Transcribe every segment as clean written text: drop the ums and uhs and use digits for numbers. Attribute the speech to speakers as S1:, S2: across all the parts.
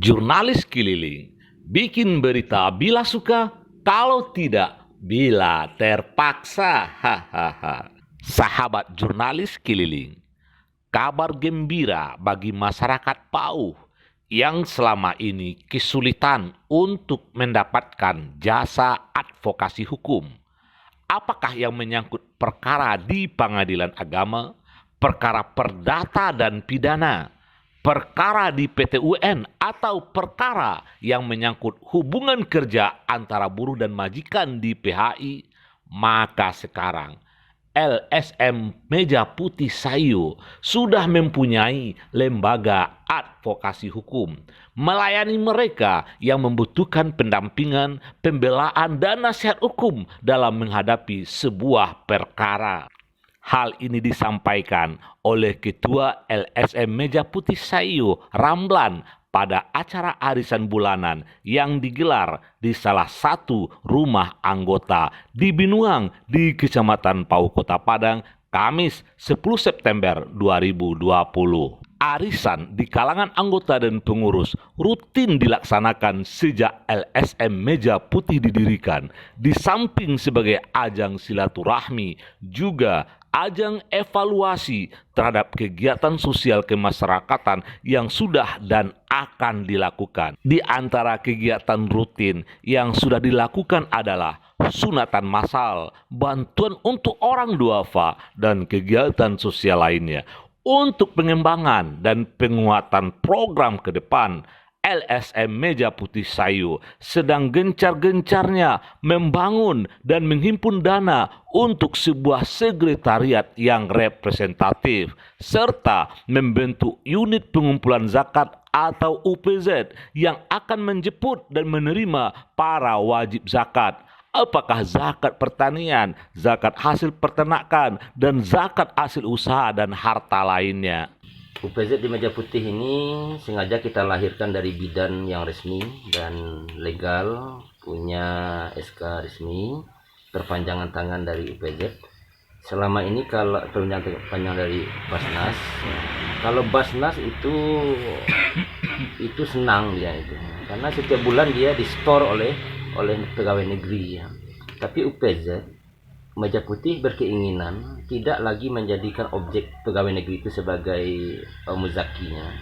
S1: Jurnalis keliling, bikin berita bila suka, kalau tidak bila terpaksa. Hahaha. Sahabat jurnalis keliling, kabar gembira bagi masyarakat Pauh yang selama ini kesulitan untuk mendapatkan jasa advokasi hukum. Apakah yang menyangkut perkara di pengadilan agama, perkara perdata dan pidana, perkara di PT UN, atau perkara yang menyangkut hubungan kerja antara buruh dan majikan di PHI, maka sekarang LSM Meja Putih Sayu sudah mempunyai lembaga advokasi hukum, melayani mereka yang membutuhkan pendampingan, pembelaan, dan nasihat hukum dalam menghadapi sebuah perkara. Hal ini disampaikan oleh Ketua LSM Meja Putih Sayu, Ramlan, pada acara arisan bulanan yang digelar di salah satu rumah anggota di Binuang di Kecamatan Pauh, Kota Padang, Kamis 10 September 2020. Arisan di kalangan anggota dan pengurus rutin dilaksanakan sejak LSM Meja Putih didirikan. Di samping sebagai ajang silaturahmi, juga ajang evaluasi terhadap kegiatan sosial kemasyarakatan yang sudah dan akan dilakukan. Di antara kegiatan rutin yang sudah dilakukan adalah sunatan massal, bantuan untuk orang duafa, dan kegiatan sosial lainnya. Untuk pengembangan dan penguatan program ke depan, LSM Meja Putih Sayu sedang gencar-gencarnya membangun dan menghimpun dana untuk sebuah sekretariat yang representatif, serta membentuk unit pengumpulan zakat atau UPZ yang akan menjemput dan menerima para wajib zakat. Apakah zakat pertanian, zakat hasil peternakan, dan zakat hasil usaha dan harta lainnya.
S2: UPZ di Meja Putih ini sengaja kita lahirkan dari bidan yang resmi dan legal, punya SK resmi, perpanjangan tangan dari UPZ. Selama ini kalau perpanjangan dari Basnas, kalau Basnas itu senang dia itu, karena setiap bulan dia di-store oleh pegawai negeri ya. Tapi UPZ Meja Putih berkeinginan tidak lagi menjadikan objek pegawai negeri itu sebagai muzakinya,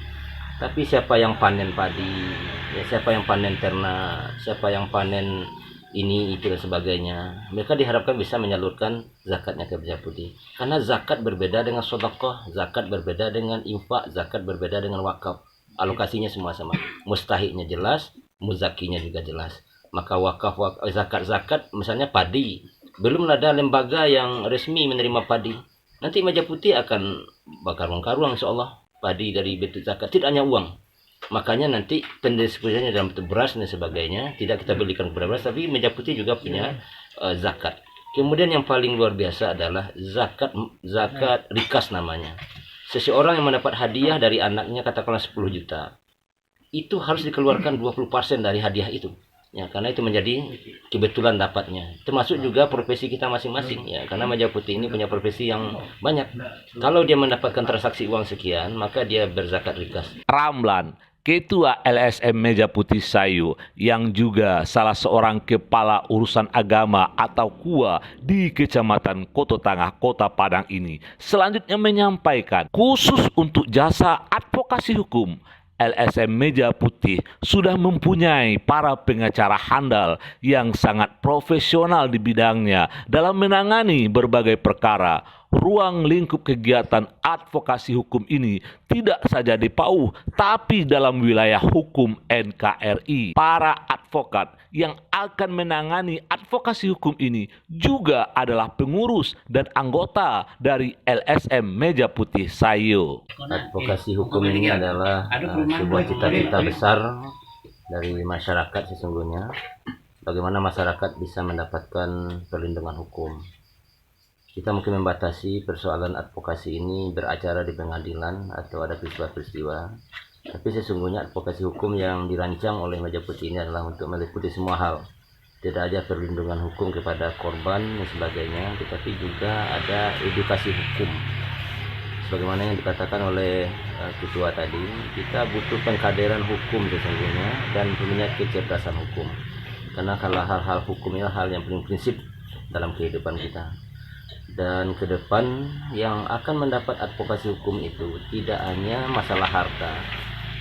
S2: tapi siapa yang panen padi, ya, siapa yang panen ternak, siapa yang panen ini itu dan sebagainya, mereka diharapkan bisa menyalurkan zakatnya ke Meja Putih. Karena zakat berbeda dengan sedekah, zakat berbeda dengan infak, zakat berbeda dengan wakaf. Alokasinya semua sama, mustahiknya jelas, muzakinya juga jelas. Maka wakaf, zakat misalnya padi, belum ada lembaga yang resmi menerima padi. Nanti Meja Putih akan bakar karung insyaallah padi dari bentuk zakat, tidak hanya uang. Makanya nanti pendistribusiannya dalam bentuk beras dan sebagainya tidak kita belikan kepada beras, tapi Meja Putih juga punya zakat. Kemudian yang paling luar biasa adalah zakat rikas namanya. Seseorang yang mendapat hadiah dari anaknya katakanlah 10 juta, itu harus dikeluarkan 20% dari hadiah itu. Ya, karena itu menjadi kebetulan dapatnya. Termasuk juga profesi kita masing-masing ya, karena Meja Putih ini punya profesi yang banyak. Kalau dia mendapatkan transaksi uang sekian, maka dia berzakat rikas.
S1: Ramlan, Ketua LSM Meja Putih Sayu, yang juga salah seorang kepala urusan agama atau KUA di Kecamatan Koto Tangah, Kota Padang ini, selanjutnya menyampaikan, khusus untuk jasa advokasi hukum, LSM Meja Putih sudah mempunyai para pengacara handal yang sangat profesional di bidangnya dalam menangani berbagai perkara. Ruang lingkup kegiatan advokasi hukum ini tidak saja di Pauh, tapi dalam wilayah hukum NKRI. Para advokat yang akan menangani advokasi hukum ini juga adalah pengurus dan anggota dari LSM Meja Putih Sayu.
S2: Advokasi hukum ini adalah sebuah cita-cita besar dari masyarakat sesungguhnya. Bagaimana masyarakat bisa mendapatkan perlindungan hukum. Kita mungkin membatasi persoalan advokasi ini beracara di pengadilan atau ada peristiwa-peristiwa. Tapi sesungguhnya advokasi hukum yang dirancang oleh Meja Putih ini adalah untuk meliputi semua hal. Tidak ada perlindungan hukum kepada korban dan sebagainya, tetapi juga ada edukasi hukum. sebagaimana yang dikatakan oleh ketua tadi, kita butuh pengkaderan hukum sesungguhnya dan punya kecerdasan hukum. Karena kalau hal-hal hukum ini hal yang paling prinsip dalam kehidupan kita. Dan ke depan yang akan mendapat advokasi hukum itu tidak hanya masalah harta,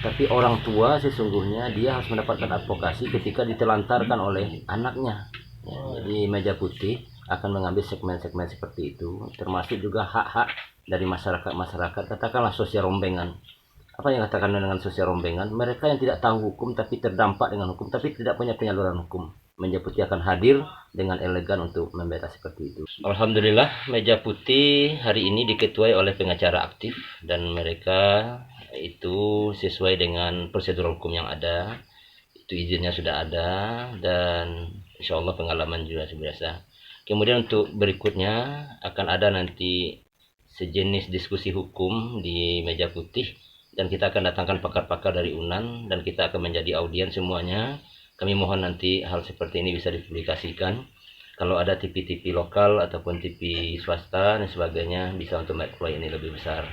S2: tapi orang tua sesungguhnya dia harus mendapatkan advokasi ketika ditelantarkan oleh anaknya. Ya, jadi meja putih akan mengambil segmen-segmen seperti itu, termasuk juga hak-hak dari masyarakat, katakanlah sosial rombengan. Apa yang katakan dengan sosial rombengan? Mereka yang tidak tahu hukum tapi terdampak dengan hukum, tapi tidak punya penyaluran hukum. Meja putih akan hadir dengan elegan untuk membela seperti itu. Alhamdulillah, meja putih hari ini diketuai oleh pengacara aktif dan mereka itu sesuai dengan prosedur hukum yang ada. Itu izinnya sudah ada dan insya Allah pengalaman juga biasa. Kemudian untuk berikutnya akan ada nanti sejenis diskusi hukum di meja putih dan kita akan datangkan pakar-pakar dari UNAN dan kita akan menjadi audien semuanya. Kami mohon nanti hal seperti ini bisa dipublikasikan. Kalau ada TV-TV lokal ataupun TV swasta dan sebagainya bisa untuk microwave ini lebih besar.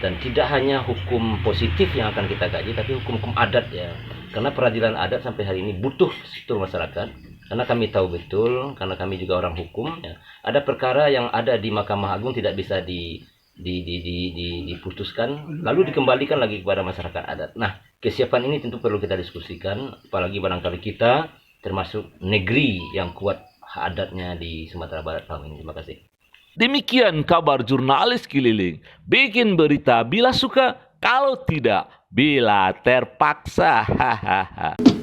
S2: Dan tidak hanya hukum positif yang akan kita kaji, tapi hukum-hukum adat ya. Karena peradilan adat sampai hari ini butuh struktur masyarakat. Karena kami tahu betul, karena kami juga orang hukum, ya, ada perkara yang ada di Mahkamah Agung tidak bisa diputuskan, lalu dikembalikan lagi kepada masyarakat adat. Nah, kesiapan ini tentu perlu kita diskusikan, apalagi barangkali kita termasuk negeri yang kuat adatnya di Sumatera Barat tahun ini. Terima kasih.
S1: Demikian kabar jurnalis keliling. Bikin berita bila suka, kalau tidak bila terpaksa. Hahaha.